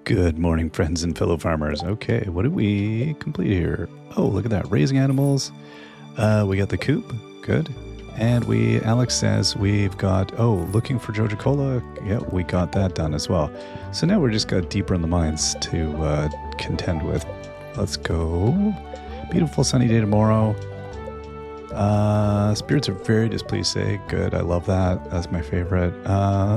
Good morning, friends and fellow farmers. Okay, what did we complete here? Oh, look at that. Raising animals. We got the coop. Good. And Alex says we've got, looking for Joja Cola. Yeah, we got that done as well. So now we're just got deeper in the mines to contend with. Let's go. Beautiful sunny day tomorrow. Spirits are very displeased, say. Good, I love that. That's my favorite.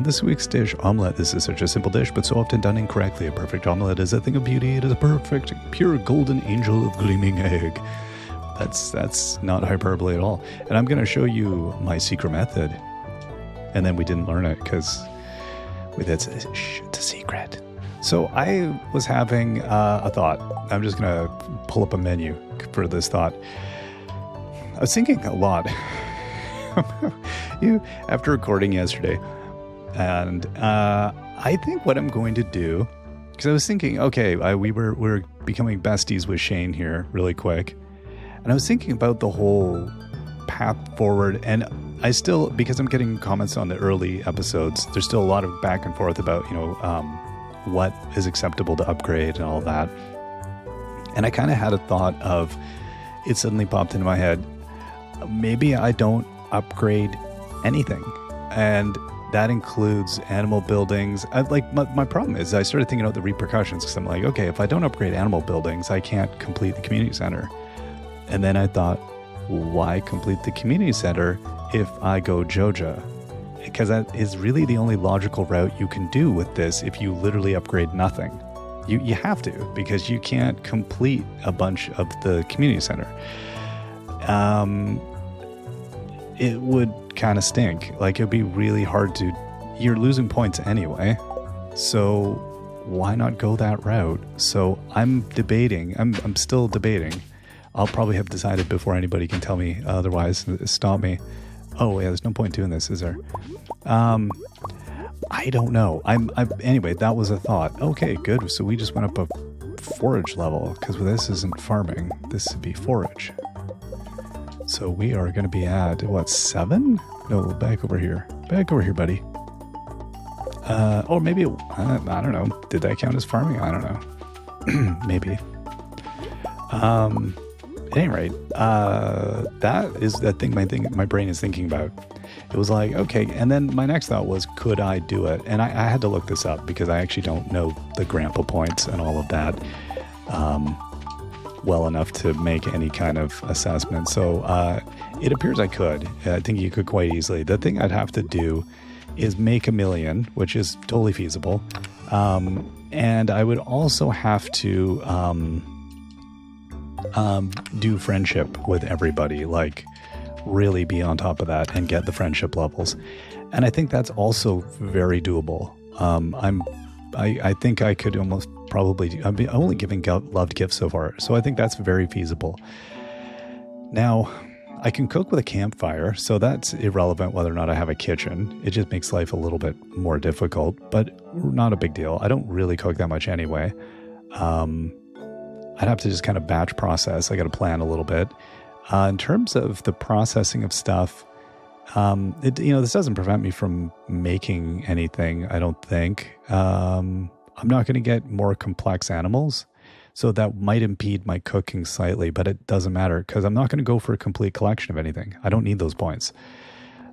This week's dish, omelette. This is such a simple dish, but so often done incorrectly. A perfect omelette is a thing of beauty. It is a perfect, pure golden angel of gleaming egg. That's not hyperbole at all. And I'm going to show you my secret method. And then we didn't learn it because it's a secret. So I was having a thought. I'm just going to pull up a menu for this thought. I was thinking a lot you after recording yesterday, and I think what I'm going to do, because I was thinking, okay, we're becoming besties with Shane here really quick, and I was thinking about the whole path forward, and I still, because I'm getting comments on the early episodes, there's still a lot of back and forth about what is acceptable to upgrade and all that, and I kind of had a thought of, it suddenly popped into my head, maybe I don't upgrade anything, and that includes animal buildings. My problem is I started thinking about the repercussions, because I'm like, okay, if I don't upgrade animal buildings, I can't complete the community center. And then I thought, why complete the community center if I go Joja? Because that is really the only logical route you can do with this if you literally upgrade nothing. You have to, because you can't complete a bunch of the community center. It would kind of stink. Like, it'd be really hard to, you're losing points anyway. So why not go that route? So I'm debating. I'm still debating. I'll probably have decided before anybody can tell me otherwise, stop me. Oh yeah, there's no point doing this, is there? I don't know. Anyway, that was a thought. Okay, good. So we just went up a forage level, because this isn't farming. This would be forage. So we are going to be at, 7? No, back over here. Back over here, buddy. Or maybe, I don't know. Did that count as farming? I don't know. Maybe. At any rate, that is that thing my brain is thinking about. It was like, okay, and then my next thought was, could I do it? And I had to look this up, because I actually don't know the grandpa points and all of that well enough to make any kind of assessment. So it appears I could. I think you could quite easily. The thing I'd have to do is make 1 million, which is totally feasible. And I would also have to do friendship with everybody, like really be on top of that and get the friendship levels. And I think that's also very doable. I think I could almost probably, I'm only giving loved gifts so far, so I think that's very feasible. Now, I can cook with a campfire, so that's irrelevant whether or not I have a kitchen. It just makes life a little bit more difficult, but not a big deal. I don't really cook that much anyway. I'd have to just kind of batch process. I got to plan a little bit. In terms of the processing of stuff, this doesn't prevent me from making anything, I don't think. I'm not going to get more complex animals, so that might impede my cooking slightly, but it doesn't matter, because I'm not going to go for a complete collection of anything. I don't need those points.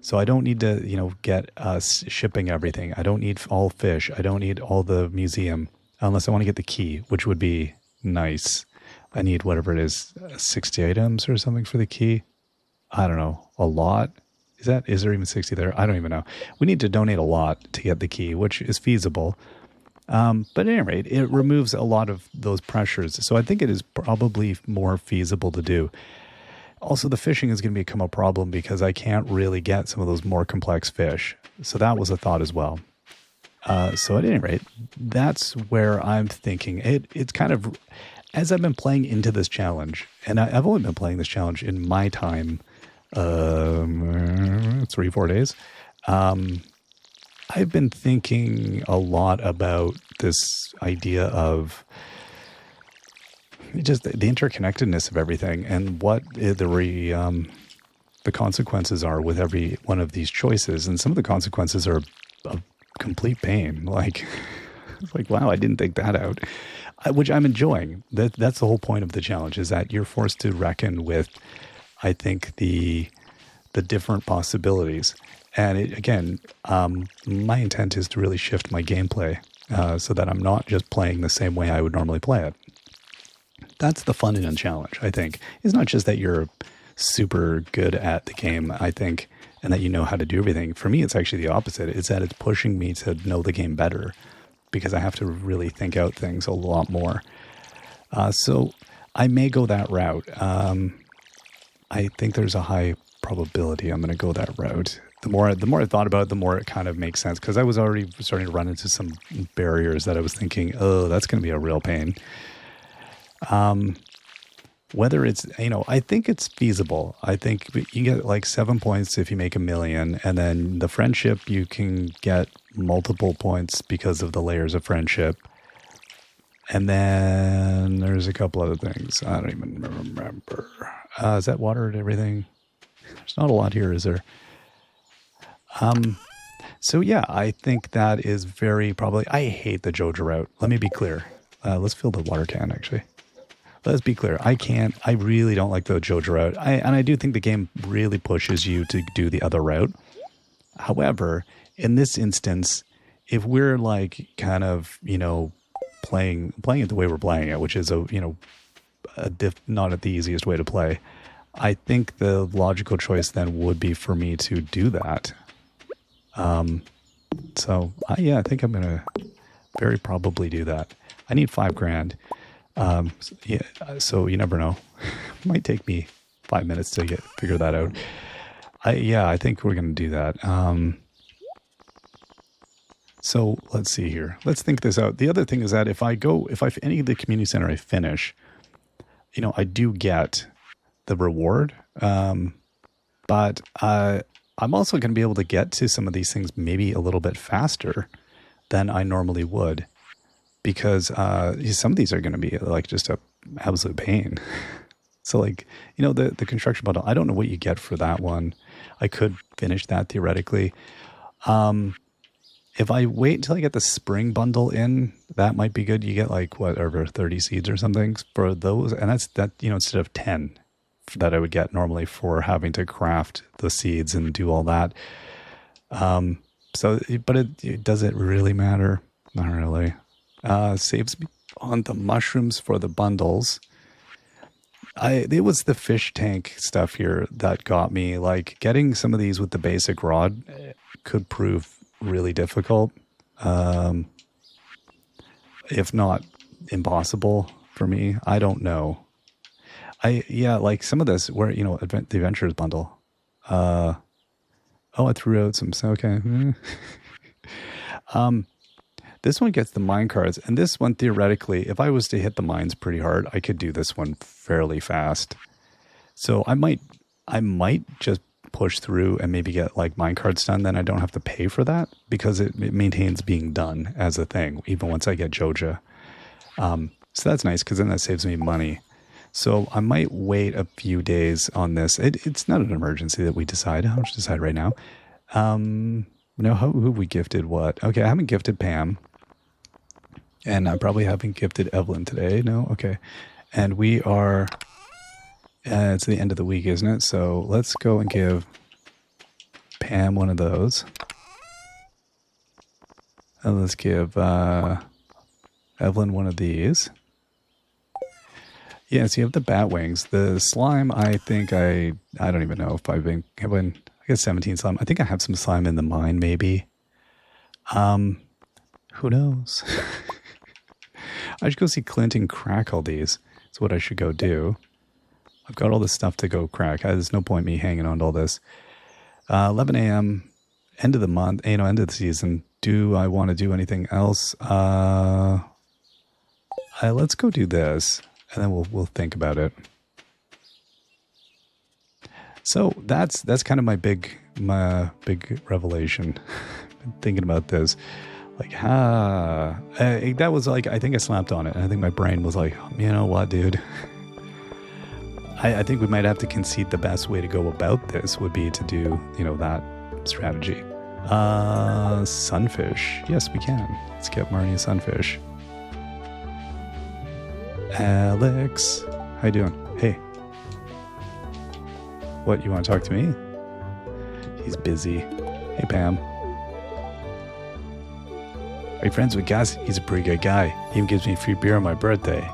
So I don't need to, get shipping everything. I don't need all fish. I don't need all the museum, unless I want to get the key, which would be nice. I need whatever it is, 60 items or something for the key. I don't know, a lot. Is there even 60 there? I don't even know. We need to donate a lot to get the key, which is feasible. But at any rate, it removes a lot of those pressures. So I think it is probably more feasible to do. Also, the fishing is going to become a problem, because I can't really get some of those more complex fish. So that was a thought as well. So at any rate, that's where I'm thinking. It's kind of, as I've been playing into this challenge, and I've only been playing this challenge in my time, 3-4 days. I've been thinking a lot about this idea of just the interconnectedness of everything, and what the consequences are with every one of these choices. And some of the consequences are of complete pain. Like, It's like, wow, I didn't think that out, which I'm enjoying. That's the whole point of the challenge, is that you're forced to reckon with, I think, the different possibilities. And again, my intent is to really shift my gameplay so that I'm not just playing the same way I would normally play it. That's the fun in a challenge, I think. It's not just that you're super good at the game, I think, and that you know how to do everything. For me, it's actually the opposite. It's that it's pushing me to know the game better because I have to really think out things a lot more. So I may go that route. I think there's a high probability I'm going to go that route. The more I thought about it, the more it kind of makes sense, because I was already starting to run into some barriers that I was thinking, oh, that's going to be a real pain. Whether it's, I think it's feasible. I think you get like 7 points if you make 1 million, and then the friendship, you can get multiple points because of the layers of friendship. And then there's a couple other things. I don't even remember. Is that water and everything? There's not a lot here, is there? So yeah, I think that is very probably, I hate the Joja route. Let me be clear. Let's fill the water can, actually. Let's be clear. I really don't like the Joja route. And I do think the game really pushes you to do the other route. However, in this instance, if we're like kind of, playing it the way we're playing it, which is not the easiest way to play, I think the logical choice then would be for me to do that. I think I'm going to very probably do that. I need $5,000. So you never know. It might take me 5 minutes to figure that out. I think we're going to do that. So let's see here. Let's think this out. The other thing is that if any of the community center I finish, I do get the reward. But I'm also going to be able to get to some of these things maybe a little bit faster than I normally would, because some of these are going to be like just a absolute pain. So like, the construction bundle, I don't know what you get for that one. I could finish that theoretically. If I wait until I get the spring bundle in, that might be good. You get like whatever, 30 seeds or something for those. And that's instead of 10 that I would get normally for having to craft the seeds and do all that. Does it really matter? Not really. Saves me on the mushrooms for the bundles. It was the fish tank stuff here that got me. Like, getting some of these with the basic rod could prove really difficult, if not impossible for me. I don't know. Like some of this where, the Adventures bundle. I threw out some, okay. This one gets the mine cards, and this one, theoretically, if I was to hit the mines pretty hard, I could do this one fairly fast. So I might just push through and maybe get like mine cards done. Then I don't have to pay for that because it maintains being done as a thing, even once I get Joja. So that's nice, because then that saves me money. So I might wait a few days on this. It's not an emergency that we decide. I'll just decide right now. Who we gifted what? Okay, I haven't gifted Pam. And I probably haven't gifted Evelyn today. No? Okay. And we are... it's the end of the week, isn't it? So let's go and give Pam one of those. And let's give Evelyn one of these. Yeah, so you have the bat wings. The slime, I think I don't even know if I got 17 slime. I think I have some slime in the mine, maybe. Who knows? I should go see Clint and crack all these. That's what I should go do. I've got all this stuff to go crack. There's no point me hanging on to all this. 11 a.m., end of the month, end of the season. Do I want to do anything else? Let's go do this, and then we'll think about it. So that's kind of my big revelation. Been thinking about this. Like, that was like, I think I slapped on it. And I think my brain was like, you know what, dude? I think we might have to concede the best way to go about this would be to do, that strategy. Sunfish. Yes, we can. Let's get Marnie a sunfish. Alex. How you doing? Hey. What, you want to talk to me? He's busy. Hey, Pam. Are you friends with Gus? He's a pretty good guy. He even gives me free beer on my birthday.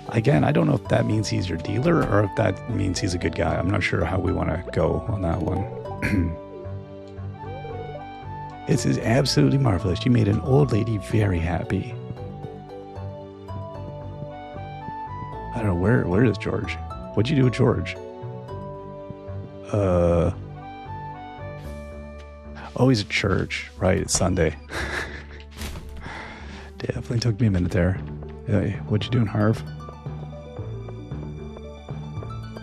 Again, I don't know if that means he's your dealer or if that means he's a good guy. I'm not sure how we want to go on that one. This is absolutely marvelous. You made an old lady very happy. I don't know, where is George? What'd you do with George? Oh, he's at church. Right, it's Sunday. Definitely took me a minute there. Hey, what you doing, Harv?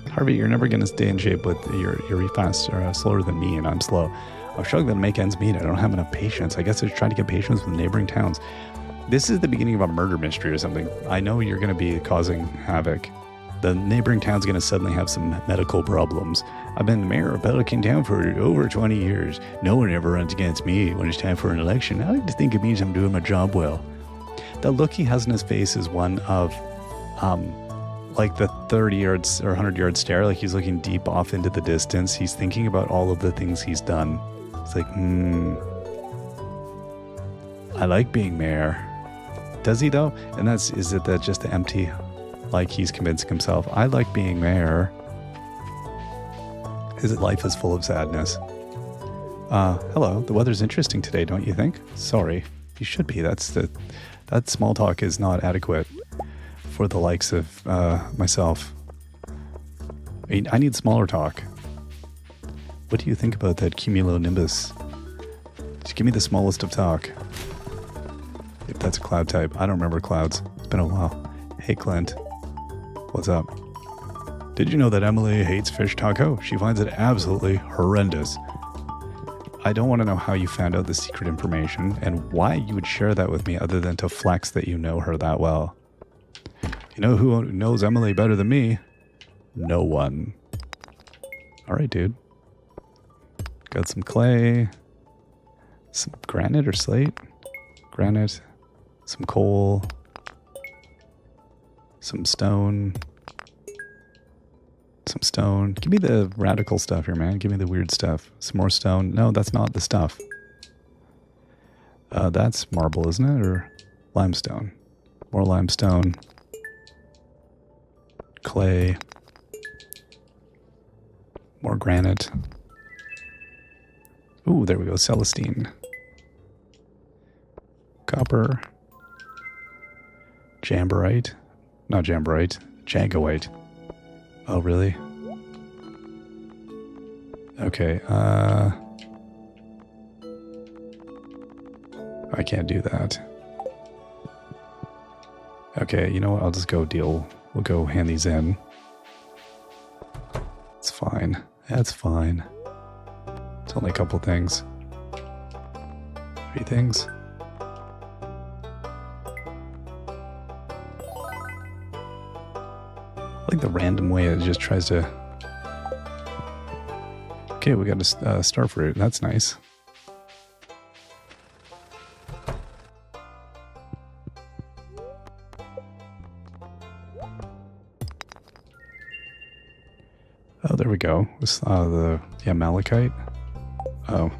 Harvey, you're never going to stay in shape with you're faster, slower than me, and I'm slow. I'm struggling to make ends meet. I don't have enough patience. I guess I should try to get patience with neighboring towns. This is the beginning of a murder mystery or something. I know you're going to be causing havoc. The neighboring town's going to suddenly have some medical problems. I've been the mayor of Pelican Town for over 20 years. No one ever runs against me when it's time for an election. I like to think it means I'm doing my job well. The look he has in his face is one of, like the 30 yards or 100 yard stare. Like he's looking deep off into the distance. He's thinking about all of the things he's done. It's like, I like being mayor. Does he though? And is it that just the empty, like he's convincing himself, I like being mayor. His life is full of sadness. Hello, the weather's interesting today, don't you think? Sorry, you should be. That small talk is not adequate for the likes of myself. I need smaller talk. What do you think about that cumulonimbus? Just give me the smallest of talk. If that's a cloud type. I don't remember clouds. It's been a while. Hey, Clint. What's up? Did you know that Emily hates fish taco? She finds it absolutely horrendous. I don't want to know how you found out the secret information and why you would share that with me other than to flex that you know her that well. You know who knows Emily better than me? No one. Alright, dude. Got some clay. Some granite or slate? Granite. Some coal. Some stone. Some stone. Give me the radical stuff here, man. Give me the weird stuff. Some more stone. No, that's not the stuff. That's marble, isn't it? Or limestone. More limestone. Clay. More granite. Ooh, there we go. Celestine. Copper. Jamborite. Not jamborite. Jagoite. Oh, really? Okay, I can't do that. Okay, you know what? I'll just go deal. We'll go hand these in. It's fine. That's fine. It's only a couple things. 3 things. I like the random way it just tries to... Okay, we got a starfruit. That's nice. Oh, there we go. This, the malachite. Oh.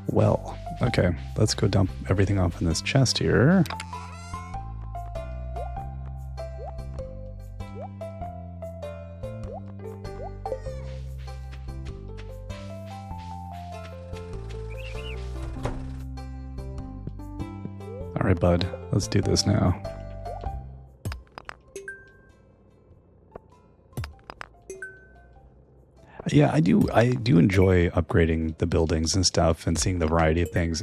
Well, okay. Let's go dump everything off in this chest here. All right, bud. Let's do this now. Yeah, I do enjoy upgrading the buildings and stuff and seeing the variety of things.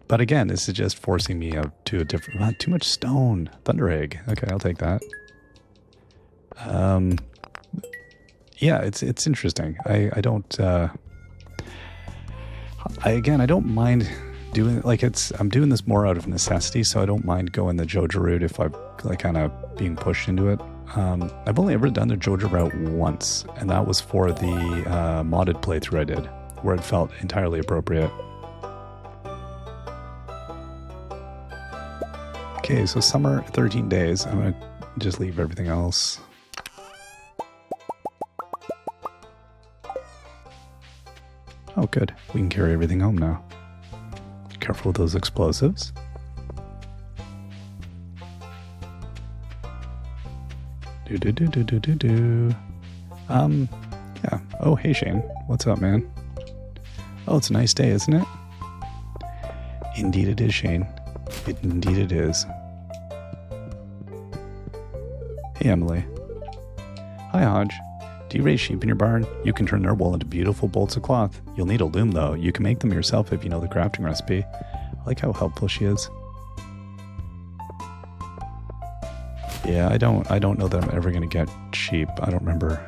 But again, this is just forcing me to a different. Too much stone. Thunder egg. Okay, I'll take that. Yeah, it's interesting. I don't. I don't mind doing I'm doing this more out of necessity, so I don't mind going the Joja route if I'm like kind of being pushed into it. I've only ever done the Joja route once, and that was for the modded playthrough I did, where it felt entirely appropriate. Okay, so summer, 13 days. I'm going to just leave everything else. Oh, good. We can carry everything home now. Careful with those explosives. Yeah. Oh, hey, Shane. What's up, man? Oh, it's a nice day, isn't it? Indeed it is, Shane. Indeed it is. Hey, Emily. Hi, Hodge. Do you raise sheep in your barn? You can turn their wool into beautiful bolts of cloth. You'll need a loom, though. You can make them yourself if you know the crafting recipe. I like how helpful she is. Yeah, I don't know that I'm ever going to get sheep. I don't remember.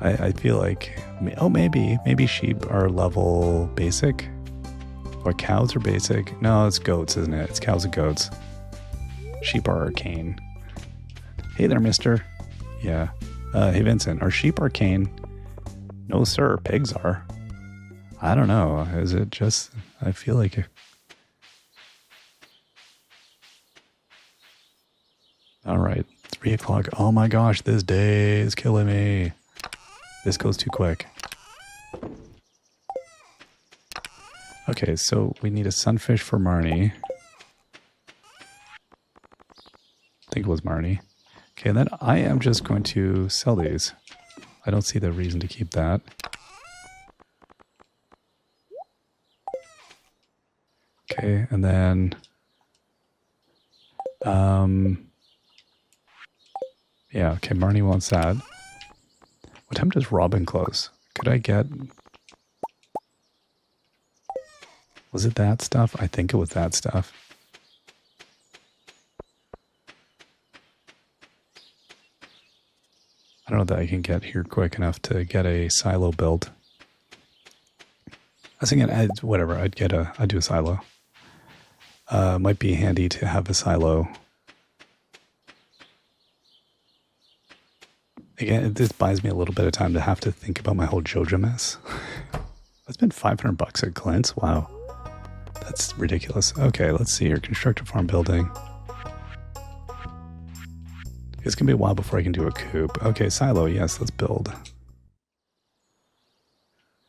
I feel like, oh, maybe sheep are level basic. Or cows are basic. No, it's goats, isn't it? It's cows and goats. Sheep are arcane. Hey there, mister. Yeah. Hey, Vincent, are sheep arcane? No, sir. Pigs are. I don't know. Is it just... I feel like... All right. 3 o'clock. Oh my gosh, this day is killing me. This goes too quick. Okay, so we need a sunfish for Marnie. I think it was Marnie. Okay, and then I am just going to sell these. I don't see the reason to keep that. Okay, and then... yeah, okay, Marnie wants that. What time does Robin close? Could I get... Was it that stuff? I think it was that stuff. I don't know that I can get here quick enough to get a silo built. I was thinking, whatever, I'd do a silo. Might be handy to have a silo. Again, this buys me a little bit of time to have to think about my whole Joja mess. I spent $500 at Clint's. Wow. That's ridiculous. Okay, let's see here. Construct a farm building. It's going to be a while before I can do a coop. Okay, silo. Yes, let's build.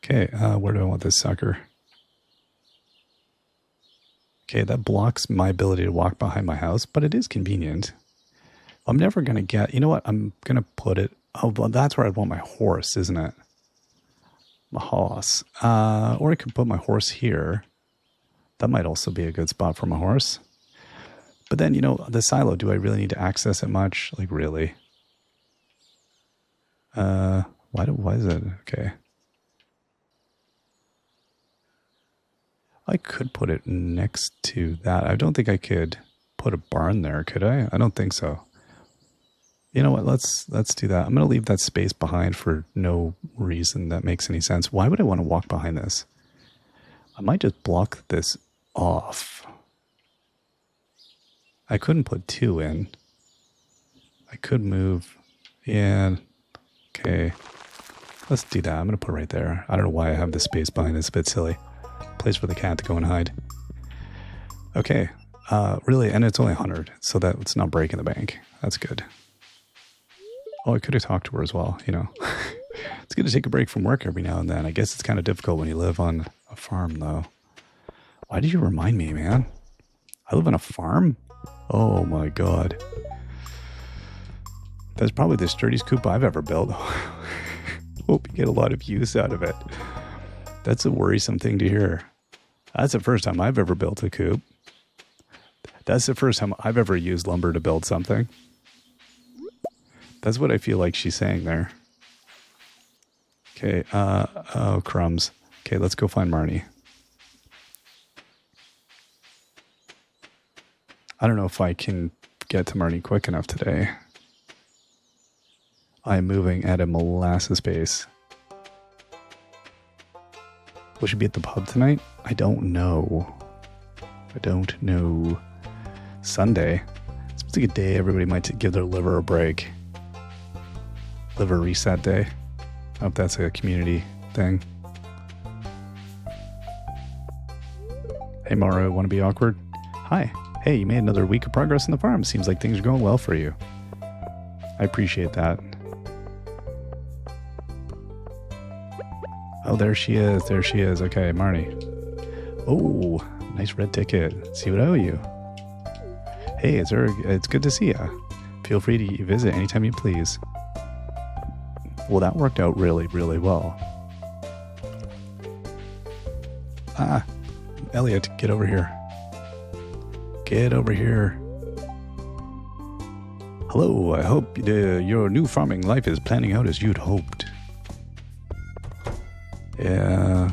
Okay, where do I want this sucker? Okay, that blocks my ability to walk behind my house, but it is convenient. I'm never going to get... You know what? I'm going to put it... Oh, well, that's where I'd want my horse, isn't it? My horse. Or I could put my horse here. That might also be a good spot for my horse. But then, you know, the silo, do I really need to access it much? Like, really? Why is it? Okay. I could put it next to that. I don't think I could put a barn there, could I? I don't think so. You know what? Let's do that. I'm going to leave that space behind for no reason that makes any sense. Why would I want to walk behind this? I might just block this off. I couldn't put 2 in. I could move. Yeah. Okay. Let's do that. I'm going to put it right there. I don't know why I have this space behind. It's a bit silly. Place for the cat to go and hide. Okay. Really, and it's only 100, so that it's not breaking the bank. That's good. Oh, I could have talked to her as well, you know. It's good to take a break from work every now and then. I guess it's kind of difficult when you live on a farm, though. Why did you remind me, man? I live on a farm? Oh my god. That's probably the sturdiest coop I've ever built. Hope you get a lot of use out of it. That's a worrisome thing to hear. That's the first time I've ever built a coop. That's the first time I've ever used lumber to build something. That's what I feel like she's saying there. Okay, oh, crumbs. Okay, let's go find Marnie. I don't know if I can get to Marnie quick enough today. I'm moving at a molasses pace. Will she be at the pub tonight? I don't know. Sunday. It's a good day. Everybody might give their liver a break. Liver reset day. I hope that's a community thing. Hey Mario, want to be awkward? Hi. Hey, you made another week of progress in the farm. Seems like things are going well for you. I appreciate that. Oh, there she is. There she is. Okay, Marnie. Oh, nice red ticket. Let's see what I owe you. Hey, it's good to see you. Feel free to visit anytime you please. Well, that worked out really, really well. Ah, Elliot, get over here. Get over here. Hello, I hope your new farming life is planning out as you'd hoped. Yeah,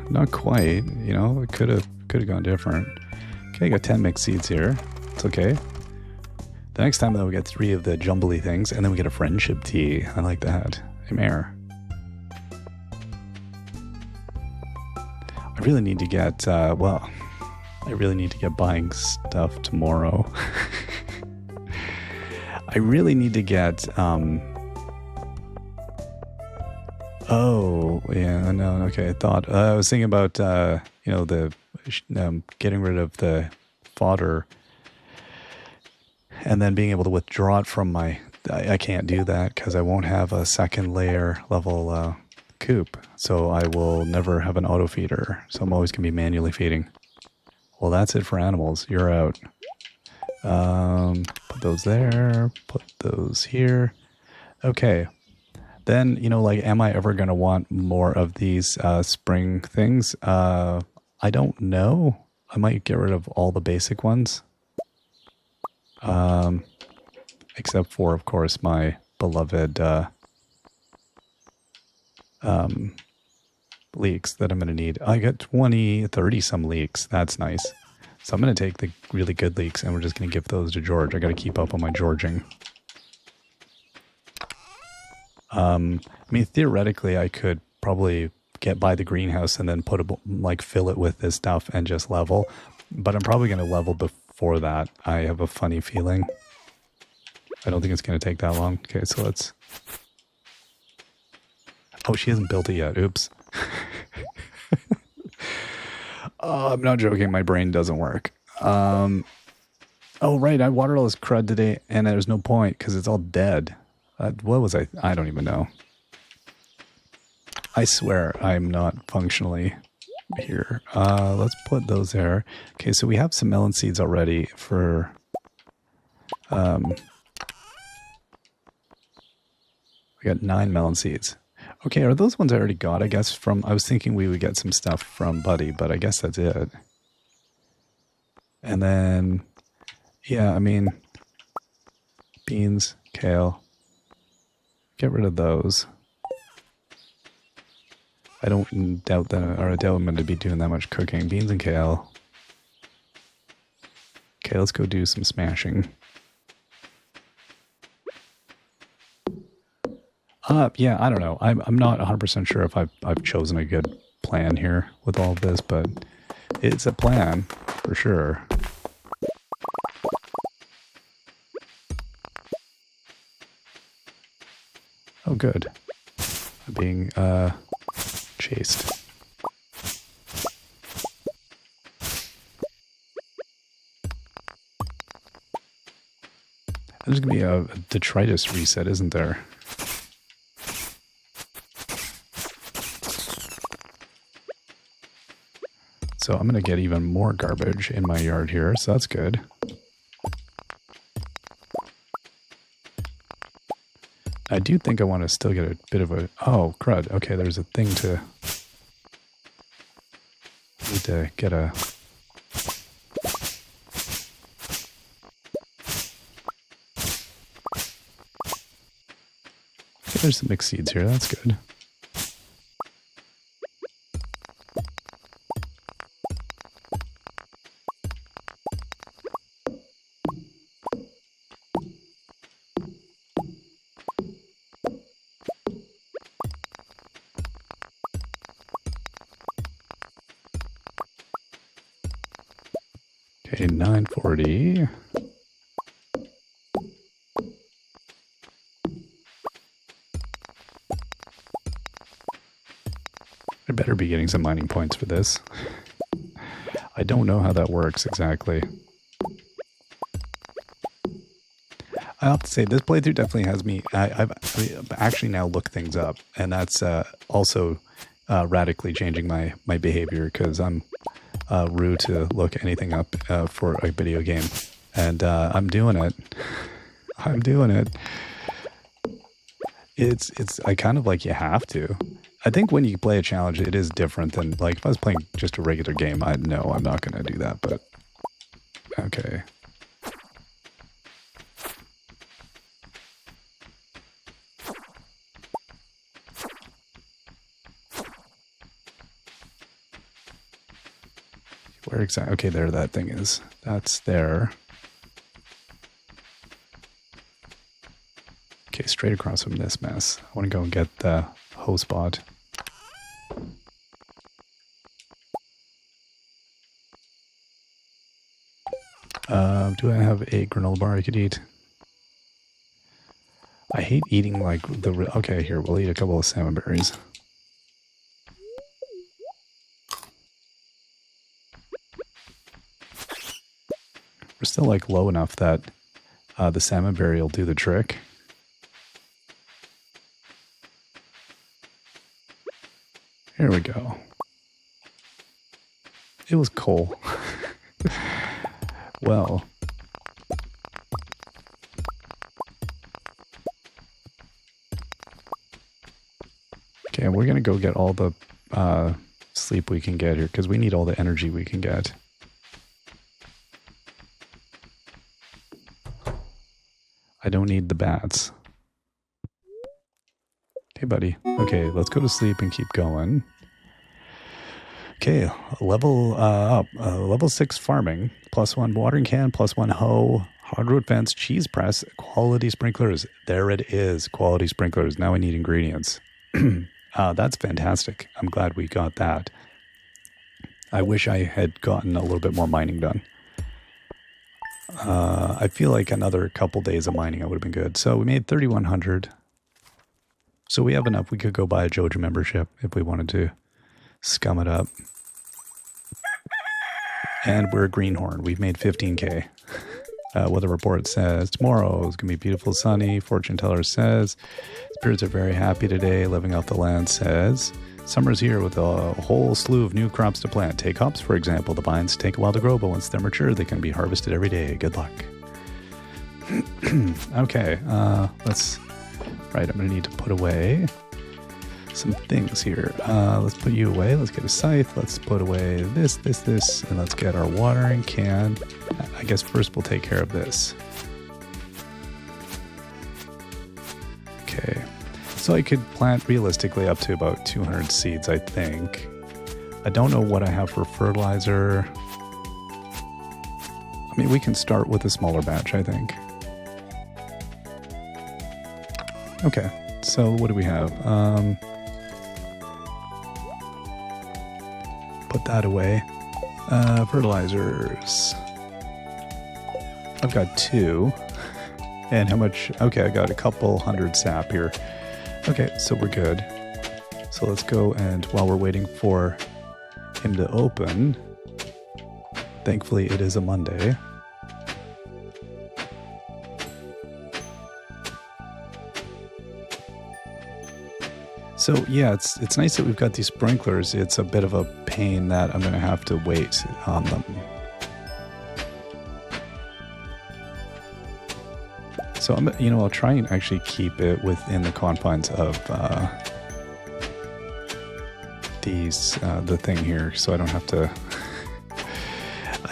not quite. You know, it could have gone different. Okay, I got 10 mixed seeds here. It's okay. The next time, though, we get 3 of the jumbly things, and then we get a friendship tea. I like that. Hey, Mare. I really need to get, I really need to get buying stuff tomorrow. I really need to get, oh, yeah, no, okay, I was thinking about, the getting rid of the fodder and then being able to withdraw it from my, I can't do that because I won't have a second layer level coop, so I will never have an auto feeder, so I'm always going to be manually feeding. Well, that's it for animals. You're out. Put those there, put those here. Okay. Then, am I ever going to want more of these spring things? I don't know. I might get rid of all the basic ones. Except for, of course, my beloved leeks that I'm going to need. I got 30 some leeks. That's nice. So I'm going to take the really good leeks and we're just going to give those to George. I got to keep up on my Georging. Theoretically, I could probably get by the greenhouse and then fill it with this stuff and just level. But I'm probably going to level before that. I have a funny feeling. I don't think it's going to take that long. Okay, so let's... Oh, she hasn't built it yet. Oops. Oh, I'm not joking. My brain doesn't work. Oh, right. I watered all this crud today and there's no point because it's all dead. What was I? I don't even know. I swear I'm not functionally here. Let's put those there. Okay, so we have some melon seeds already for... we got 9 melon seeds. Okay, are those ones I already got? I guess from... I was thinking we would get some stuff from Buddy, but I guess that's it. And then... Yeah, beans, kale... Get rid of those. I don't doubt that, or I doubt I'm going to be doing that much cooking. Beans and kale. Okay, let's go do some smashing. Yeah, I don't know. I'm not 100% sure if I've chosen a good plan here with all of this, but it's a plan for sure. Oh, good. I'm being chased. There's going to be a detritus reset, isn't there? So I'm going to get even more garbage in my yard here, so that's good. I do think I want to still get a bit of a... Oh, crud. Okay, there's a thing to... Need to get a... Okay, there's some mixed seeds here. That's good. Okay, 940. be getting some mining points for this. I don't know how that works exactly. I have to say, this playthrough definitely has me... I've actually now looked things up, and that's also radically changing my behavior, because I'm rude to look anything up for a video game. And I'm doing it. I'm doing it. It's I kind of like you have to. I think when you play a challenge, it is different than, like, if I was playing just a regular game, I'd know I'm not going to do that, but... Okay. Where exactly? Okay, there that thing is. That's there. Okay, straight across from this mess. I want to go and get the hoe spot. Do I have a granola bar I could eat? I hate eating like the... Okay, here, we'll eat a couple of salmon berries. We're still like low enough that the salmon berry will do the trick. Here we go. It was coal. Well. Okay, we're going to go get all the sleep we can get here, because we need all the energy we can get. I don't need the bats. Hey, buddy. Okay, let's go to sleep and keep going. Okay, level up. Level 6 farming. +1 watering can, +1 hoe, hardwood fence, cheese press, quality sprinklers. There it is, quality sprinklers. Now I need ingredients. That's fantastic. I'm glad we got that. I wish I had gotten a little bit more mining done. I feel like another couple days of mining would have been good. So we made 3,100. So we have enough. We could go buy a Joja membership if we wanted to scum it up. And we're a greenhorn. We've made 15K. Weather report says tomorrow is going to be beautiful, sunny. Fortune teller says spirits are very happy today. Living off the land says summer's here with a whole slew of new crops to plant. Take hops, for example. The vines take a while to grow, but once they're mature, they can be harvested every day. Good luck. Okay, let's... Right, I'm going to need to put away some things here. Let's put you away. Let's get a scythe. Let's put away this, and let's get our watering can. I guess first we'll take care of this. Okay. So I could plant realistically up to about 200 seeds, I think. I don't know what I have for fertilizer. I mean, we can start with a smaller batch, I think. Okay, so what do we have? Put that away. Fertilizers. I've got 2. And how much? Okay, I got a couple hundred sap here. Okay, so we're good. So let's go, and while we're waiting for him to open, thankfully it is a Monday. So yeah, it's nice that we've got these sprinklers. It's a bit of a pain that I'm going to have to wait on them. So I'll try and actually keep it within the confines of the thing here, so I don't have to.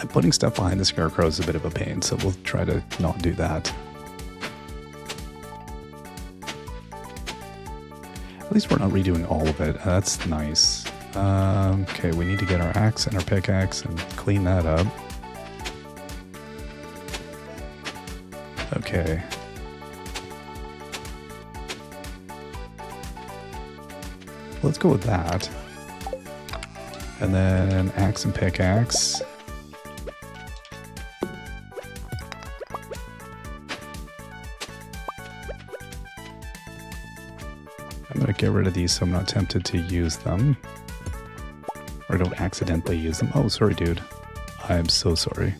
Putting stuff behind the scarecrow is a bit of a pain, so we'll try to not do that. At least we're not redoing all of it. That's nice. Okay, we need to get our axe and our pickaxe and clean that up. Okay. Let's go with that. And then axe and pickaxe. I'm going to get rid of these so I'm not tempted to use them. Or don't accidentally use them. Oh, sorry, dude. I'm so sorry.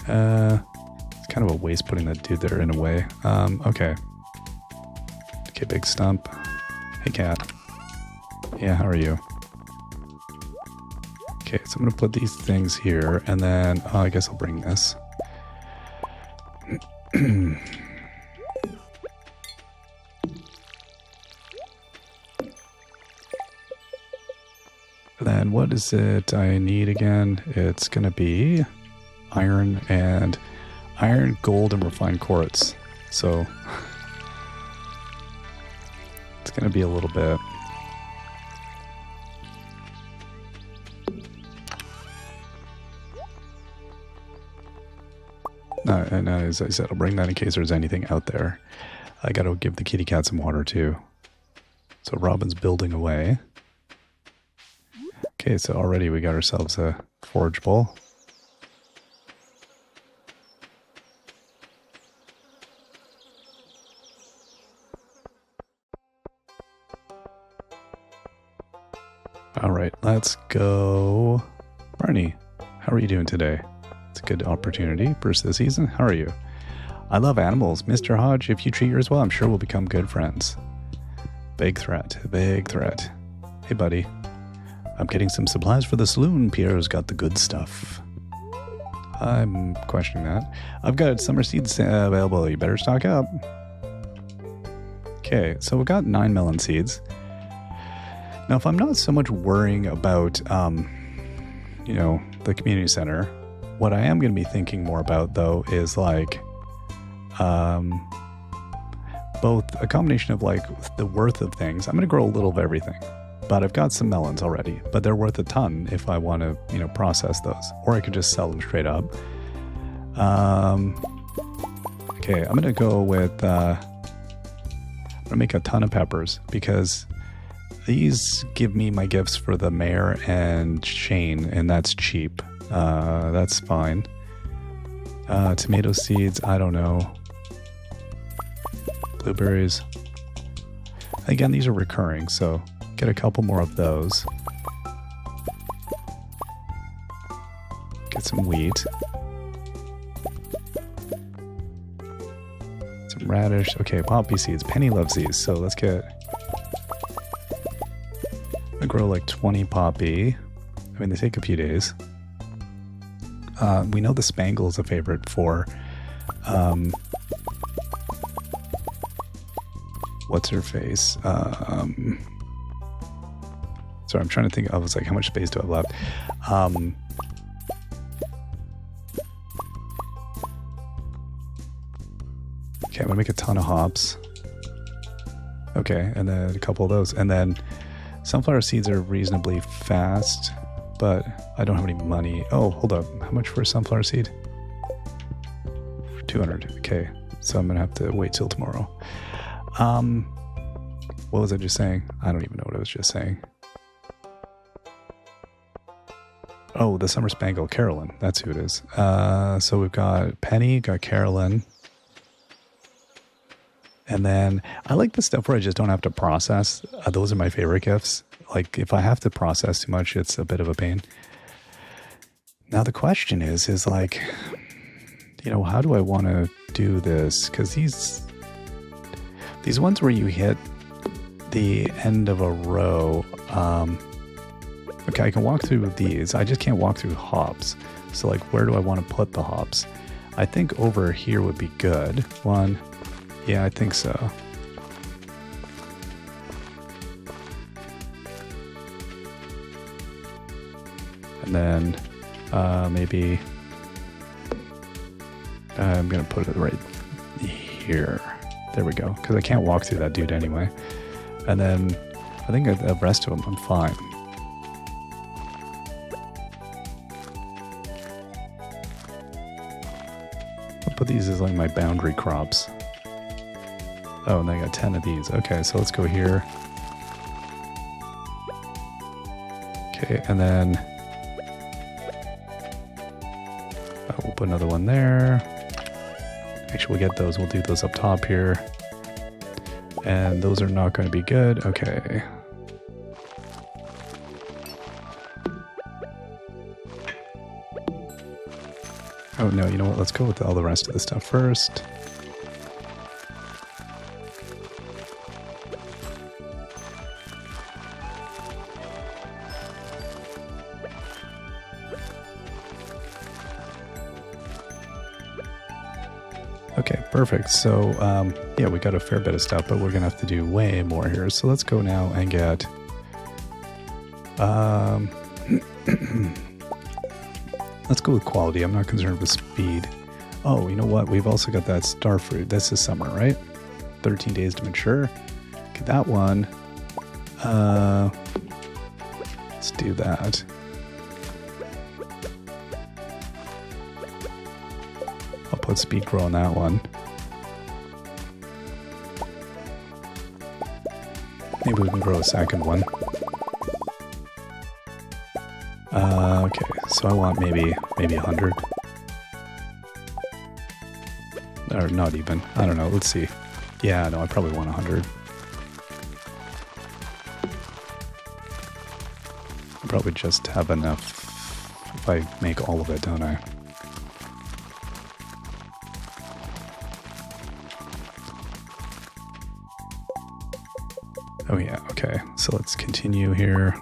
It's kind of a waste putting that dude there in a way. Okay. Okay, big stump. Hey, cat. Yeah, how are you? Okay, so I'm going to put these things here, and then I guess I'll bring this. Then what is it I need again? It's going to be iron, gold, and refined quartz. So it's going to be a little bit. And as I said, I'll bring that in case there's anything out there. I got to give the kitty cat some water too. So Robin's building away. Okay, so already we got ourselves a forage bowl. All right, let's go. Barney, how are you doing today? It's a good opportunity. First of the season. How are you? I love animals. Mr. Hodge, if you treat yours well, I'm sure we'll become good friends. Big threat. Big threat. Hey, buddy. I'm getting some supplies for the saloon. Pierre's got the good stuff. I'm questioning that. I've got summer seeds available. You better stock up. Okay, so we've got 9 melon seeds. Now, if I'm not so much worrying about, you know, the community center, what I am going to be thinking more about, though, is like both a combination of like the worth of things. I'm going to grow a little of everything, but I've got some melons already, but they're worth a ton if I want to, you know, process those, or I could just sell them straight up. Okay, I'm going to go with, I'm going to make a ton of peppers because these give me my gifts for the mayor and Shane, and that's cheap. That's fine. Tomato seeds, I don't know. Blueberries. Again, these are recurring, so get a couple more of those. Get some wheat. Some radish. Okay, poppy seeds. Penny loves these, so let's get... I'm gonna grow like 20 poppy. I mean, they take a few days. We know the spangle is a favorite for, what's her face? Sorry, I'm trying to think. I was like, how much space do I have left? Okay, I'm gonna make a ton of hops. Okay, and then a couple of those, and then sunflower seeds are reasonably fast. But I don't have any money. Oh, hold up. How much for a sunflower seed? 200. Okay. So I'm going to have to wait till tomorrow. What was I just saying? I don't even know what I was just saying. Oh, the Summer Spangle. Carolyn. That's who it is. So we've got Penny, got Carolyn. And then I like the stuff where I just don't have to process. Those are my favorite gifts. Like if I have to process too much, it's a bit of a pain. Now the question is like, you know, how do I want to do this? Because these ones where you hit the end of a row, okay, I can walk through these. I just can't walk through hops. So like, where do I want to put the hops? I think over here would be good. One. Yeah, I think so. And then maybe I'm going to put it right here. There we go. Because I can't walk through that dude anyway. And then I think the rest of them I'm fine. I'll put these as like my boundary crops. Oh, and I got 10 of these. Okay, so let's go here. Okay, and then we'll put another one there. Actually, we'll get those. We'll do those up top here. And those are not going to be good. Okay. Oh no, you know what? Let's go with all the rest of the stuff first. Okay, perfect. So, yeah, we got a fair bit of stuff, but we're going to have to do way more here. So let's go now and get... let's go with quality. I'm not concerned with speed. Oh, you know what? We've also got that star fruit. This is summer, right? 13 days to mature. Okay, that one. Let's do that. I'll put speed grow on that one. Maybe we can grow a second one. Okay, so I want maybe 100. Or not even. I don't know. Let's see. Yeah, no, I probably want 100. I'll probably just have enough if I make all of it, don't I? Oh yeah, okay. So let's continue here.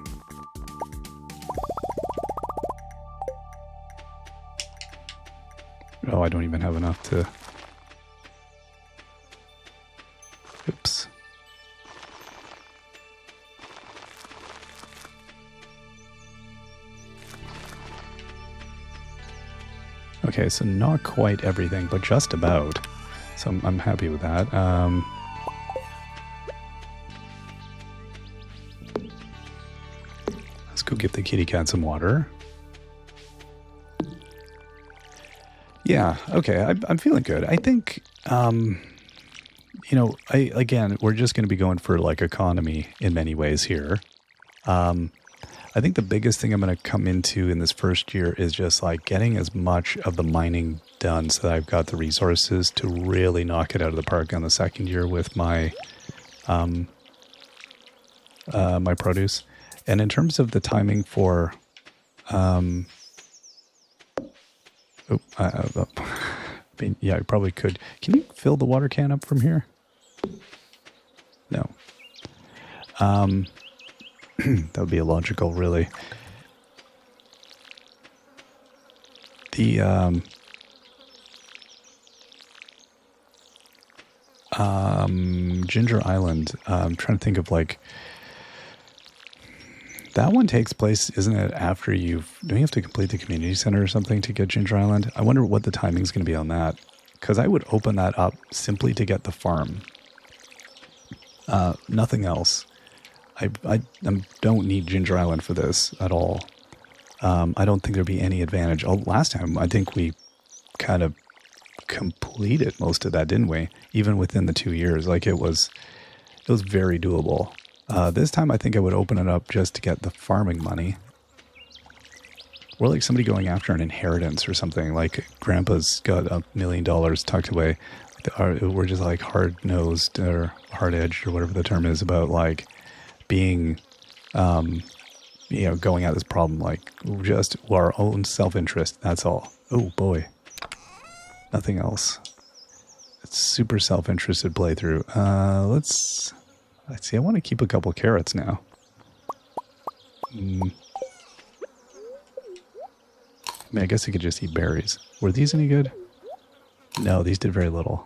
Oh, I don't even have enough to... Oops. Okay, so not quite everything, but just about. So I'm happy with that. Let's go give the kitty cat some water. Yeah, okay, I'm feeling good. I think, you know, again, we're just going to be going for like economy in many ways here. I think the biggest thing I'm going to come into in this first year is just like getting as much of the mining done so that I've got the resources to really knock it out of the park on the second year with my my produce. And in terms of the timing for I mean, yeah, I probably could. Can you fill the water can up from here? No. That would be illogical, really. The Ginger Island. I'm trying to think of like that one takes place, isn't it? After don't you have to complete the community center or something to get Ginger Island? I wonder what the timing is going to be on that, because I would open that up simply to get the farm. Nothing else. I don't need Ginger Island for this at all. I don't think there'd be any advantage. Last time, I think we kind of completed most of that, didn't we? Even within the 2 years, like it was very doable. This time, I think I would open it up just to get the farming money. Or like somebody going after an inheritance or something. Like Grandpa's got $1 million tucked away. We're just like hard-nosed or hard-edged or whatever the term is about like being, you know, going at this problem like just our own self-interest. That's all. Oh boy. Nothing else. It's super self-interested playthrough. Let's see. I want to keep a couple carrots now. I mean, I guess I could just eat berries. Were these any good? No, these did very little.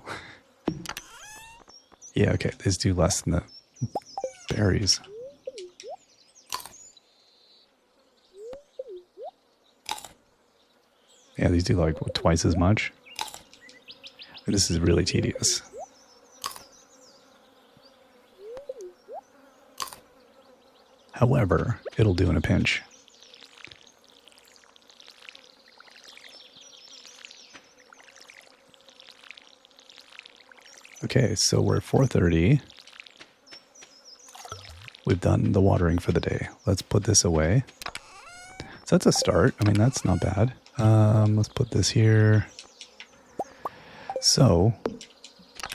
Yeah, okay. These do less than the berries. Yeah, these do like twice as much. This is really tedious. However, it'll do in a pinch. Okay, so we're at 4:30. We've done the watering for the day. Let's put this away. So that's a start. I mean, that's not bad. Let's put this here. So,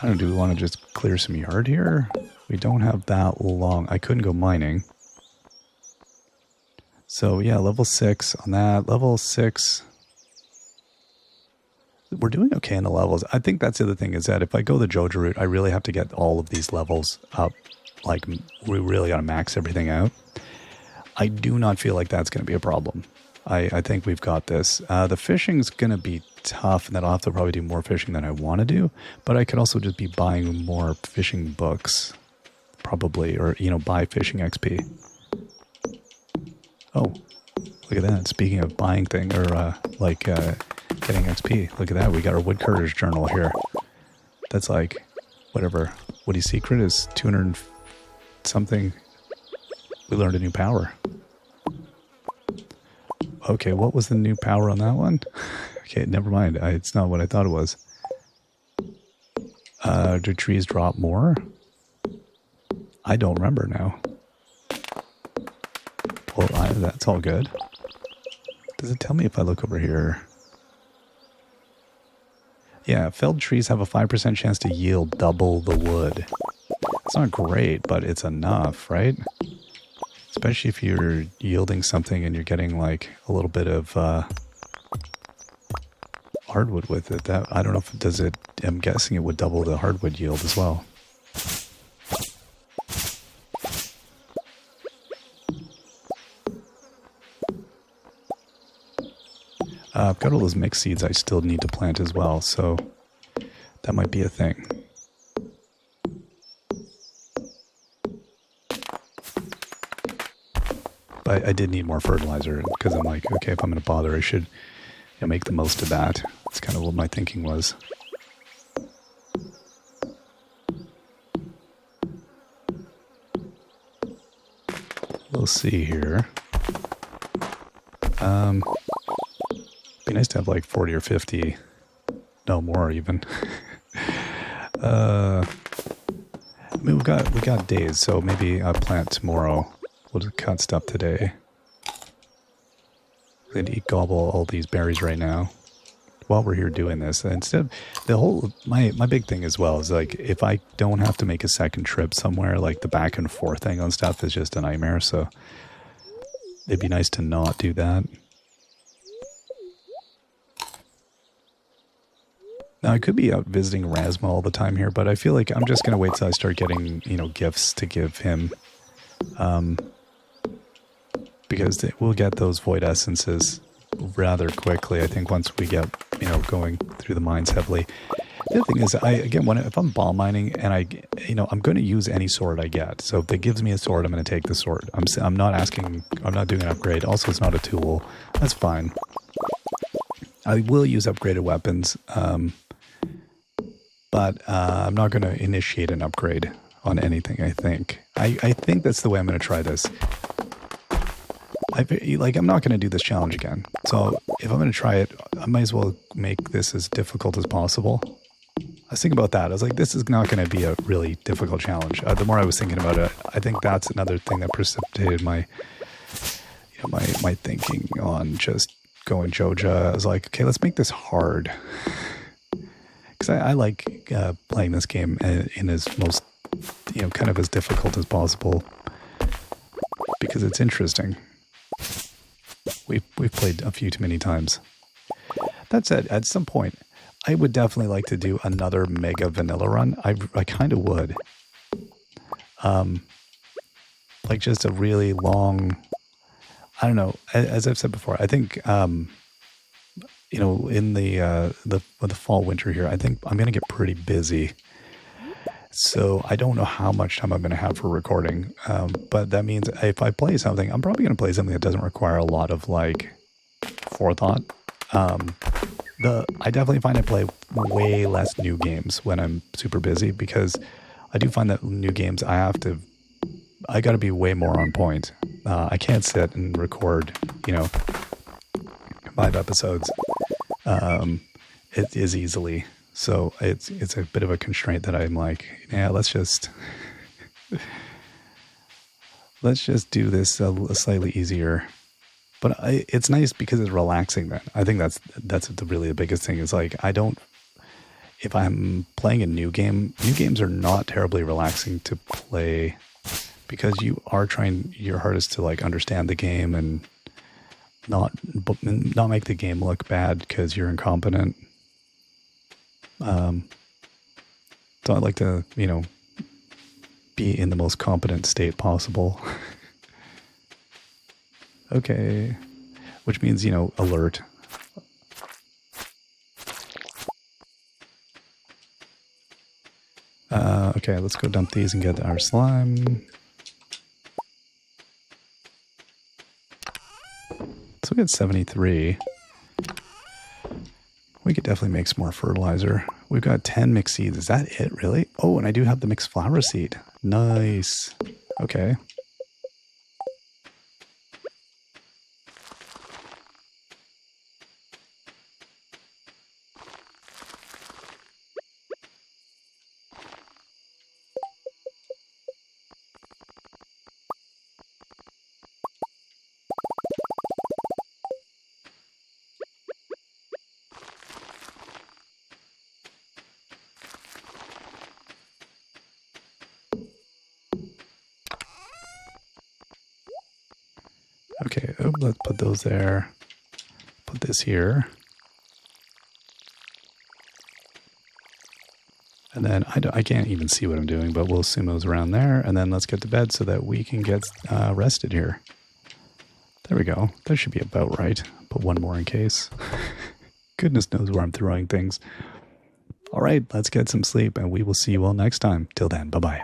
I don't know, do we want to just clear some yard here? We don't have that long. I couldn't go mining. So, yeah, level 6 on that. Level 6. we're doing okay in the levels. I think that's the other thing is that if I go the Joja route, I really have to get all of these levels up. Like, we really got to max everything out. I do not feel like that's going to be a problem. I think we've got this. The fishing's going to be tough, and then I'll have to probably do more fishing than I want to do. But I could also just be buying more fishing books, probably, or, buy fishing XP. Oh, look at that. Speaking of buying thing, or getting XP, look at that. We got our Woodcutter's Journal here. That's like, whatever. Woody Secret is 200 something. We learned a new power. Okay, what was the new power on that one? Okay, never mind. It's not what I thought it was. Do trees drop more? I don't remember now. Well, that's all good. Does it tell me if I look over here? Yeah, felled trees have a 5% chance to yield double the wood. It's not great, but it's enough, right? Especially if you're yielding something and you're getting like a little bit of hardwood with it. That I don't know if it does it. I'm guessing it would double the hardwood yield as well. I've got all those mixed seeds I still need to plant as well, so that might be a thing. But I did need more fertilizer because I'm like, okay, if I'm going to bother, I should make the most of that. That's kind of what my thinking was. We'll see here. Be nice to have like 40 or 50, no more even. I mean, we got days, so maybe I'll plant tomorrow. We'll just cut stuff today. I'm going to eat gobble all these berries right now while we're here doing this. Instead, my big thing as well is like if I don't have to make a second trip somewhere, like the back and forth thing on stuff is just a nightmare. So it'd be nice to not do that. Now, I could be out visiting Rasma all the time here, but I feel like I'm just going to wait till I start getting, gifts to give him. Because we'll get those void essences rather quickly, I think, once we get, going through the mines heavily. The other thing is, if I'm ball mining and I'm going to use any sword I get. So if it gives me a sword, I'm going to take the sword. I'm not doing an upgrade. Also, it's not a tool. That's fine. I will use upgraded weapons. But I'm not going to initiate an upgrade on anything, I think. I think that's the way I'm going to try this. I'm not going to do this challenge again. So if I'm going to try it, I might as well make this as difficult as possible. I was thinking about that. I was like, this is not going to be a really difficult challenge. The more I was thinking about it, I think that's another thing that precipitated my thinking on just going Joja. I was like, okay, let's make this hard. Because I like playing this game in as most, kind of as difficult as possible. Because it's interesting. We've played a few too many times. That said, at some point, I would definitely like to do another mega vanilla run. I kind of would. Like just a really long, I don't know, as I've said before, I think, in the fall winter here, I think I'm going to get pretty busy. So I don't know how much time I'm going to have for recording. But that means if I play something, I'm probably going to play something that doesn't require a lot of like forethought. I definitely find I play way less new games when I'm super busy because I do find that new games I got to be way more on point. I can't sit and record, 5 episodes it is easily. So it's a bit of a constraint that I'm like, yeah, let's just do this slightly easier. But it's nice because it's relaxing then. I think that's really the biggest thing is like if I'm playing a new games are not terribly relaxing to play because you are trying your hardest to like understand the game and not make the game look bad because you're incompetent. So I'd like to, be in the most competent state possible. Okay. Which means, alert. Okay, let's go dump these and get our slime. So we got 73. We could definitely make some more fertilizer. We've got 10 mixed seeds. Is that it, really? Oh, and I do have the mixed flower seed. Nice. Okay. Okay, oh, let's put those there. Put this here. And then I can't even see what I'm doing, but we'll assume it was around there. And then let's get to bed so that we can get rested here. There we go. That should be about right. Put one more in case. Goodness knows where I'm throwing things. All right, let's get some sleep, and we will see you all next time. Till then, bye-bye.